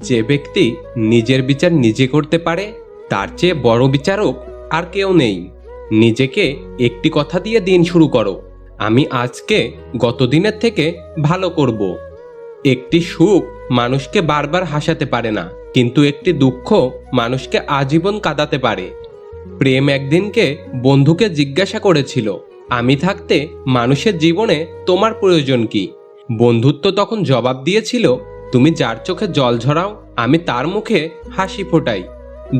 যে ব্যক্তি নিজের বিচার নিজে করতে পারে তার চেয়ে বড় বিচারক আর কেউ নেই। নিজেকে একটি কথা দিয়ে দিন শুরু করো, আমি আজকে গত দিনের থেকে ভালো করব। একটি সুখ মানুষকে বারবার হাসাতে পারে না, কিন্তু একটি দুঃখ মানুষকে আজীবন কাঁদাতে পারে। প্রেম একদিনকে বন্ধুকে জিজ্ঞাসা করেছিল, আমি থাকতে মানুষের জীবনে তোমার প্রয়োজন কি? বন্ধুত্ব তখন জবাব দিয়েছিল, তুমি যার চোখে জল ঝরাও আমি তার মুখে হাসি ফোটাই।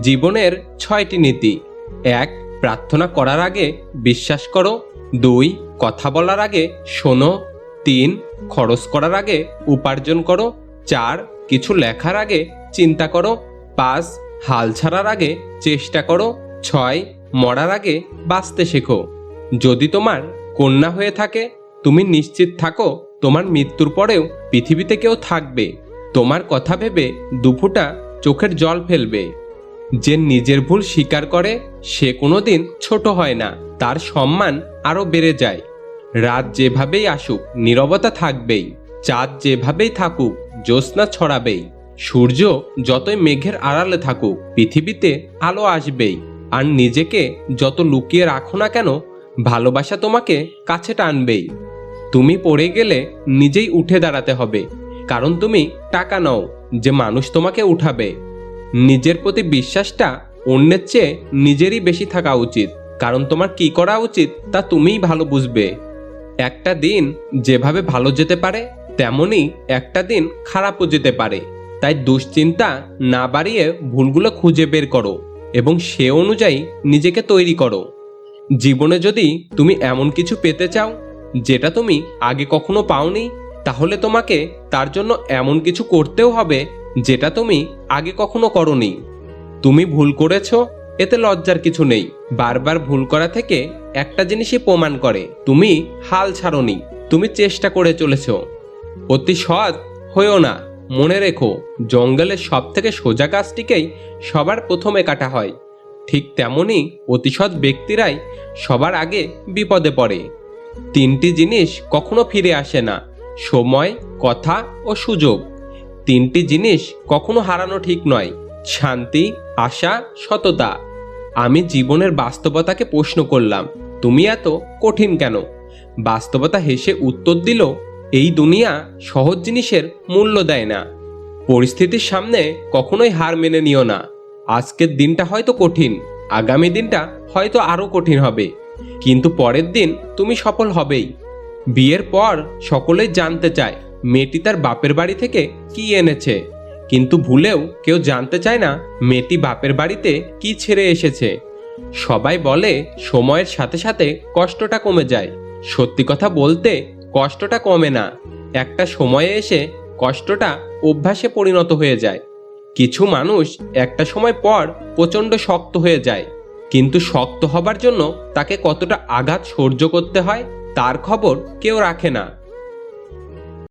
জীবনের 6টি নীতি: 1. প্রার্থনা করার আগে বিশ্বাস করো। 2. কথা বলার আগে শোনো। 3. খরচ করার আগে উপার্জন করো। 4. কিছু লেখার আগে চিন্তা করো। 5. হাল ছাড়ার আগে চেষ্টা করো। 6. মরার আগে বাঁচতে শেখো। যদি তোমার কন্যা হয়ে থাকে, তুমি নিশ্চিত থাকো তোমার মৃত্যুর পরেও পৃথিবীতে কেউ থাকবে। তোমার কথা ভেবে দুফোঁটা চোখের জল ফেলবে। যে নিজের ভুল স্বীকার করে সে কোনোদিন ছোট হয় না, তার সম্মান আরও বেড়ে যায়। রাত যেভাবেই আসুক নীরবতা থাকবেই, চাঁদ যেভাবেই থাকুক জ্যোৎস্না ছড়াবেই, সূর্য যতই মেঘের আড়ালে থাকুক পৃথিবীতে আলো আসবেই। আর নিজেকে যত লুকিয়ে রাখো না কেন, ভালোবাসা তোমাকে কাছে টানবেই। তুমি পড়ে গেলে নিজেই উঠে দাঁড়াতে হবে, কারণ তুমি টাকা নও যে মানুষ তোমাকে উঠাবে। নিজের প্রতি বিশ্বাসটা অন্যের চেয়ে নিজেরই বেশি থাকা উচিত, কারণ তোমার কি করা উচিত তা তুমিই ভালো বুঝবে। একটা দিন যেভাবে ভালো যেতে পারে তেমনই একটা দিন খারাপও যেতে পারে, তাই দুশ্চিন্তা না বাড়িয়ে ভুলগুলো খুঁজে বের করো এবং সে অনুযায়ী নিজেকে তৈরি করো। জীবনে যদি তুমি এমন কিছু পেতে চাও যেটা তুমি আগে কখনো পাওনি, তাহলে তোমাকে তার জন্য এমন কিছু করতেও হবে যেটা তুমি আগে কখনো করনি। তুমি ভুল করেছো, এতে লজ্জার কিছু নেই। বারবার ভুল করা থেকে একটা জিনিসই প্রমাণ করে তুমি হাল ছাড়োনি, তুমি চেষ্টা করে চলেছো। অতি সৎ হয়েও না, মনে রেখো জঙ্গলের সব থেকে সোজা গাছটিকেই সবার প্রথমে কাটা হয়। ঠিক তেমনি অতিসৎ ব্যক্তিরাই সবার আগে বিপদে পড়ে। 3টি জিনিস কখনো ফিরে আসে না: সময়, কথা ও সুযোগ। 3টি জিনিস কখনো হারানো ঠিক নয়: শান্তি, আশা, সততা। আমি জীবনের বাস্তবতাকে প্রশ্ন করলাম, তুমি এত কঠিন কেন? বাস্তবতা হেসে উত্তর দিল, এই দুনিয়া সহজ জিনিসের মূল্য দেয় না। পরিস্থিতির সামনে কখনোই হার মেনে নিও না। আজকের দিনটা হয়তো কঠিন, আগামী দিনটা হয়তো আরো কঠিন হবে, কিন্তু পরের দিন তুমি সফল হবেই। বিয়ের পর সকলেই জানতে চায় মেয়েটি তার বাপের বাড়ি থেকে কি এনেছে, কিন্তু ভুলেও কেউ জানতে চায় না মেয়েটি বাপের বাড়িতে কি ছেড়ে এসেছে। সবাই বলে সময়ের সাথে সাথে কষ্টটা কমে যায়। সত্যি কথা বলতে কষ্টটা কমে না, একটা সময়ে এসে কষ্টটা অভ্যাসে পরিণত হয়ে যায়। কিছু মানুষ একটা সময় পর প্রচণ্ড শক্ত হয়ে যায়, কিন্তু শক্ত হবার জন্য তাকে কতটা আঘাত সহ্য করতে হয় তার খবর কেউ রাখে না।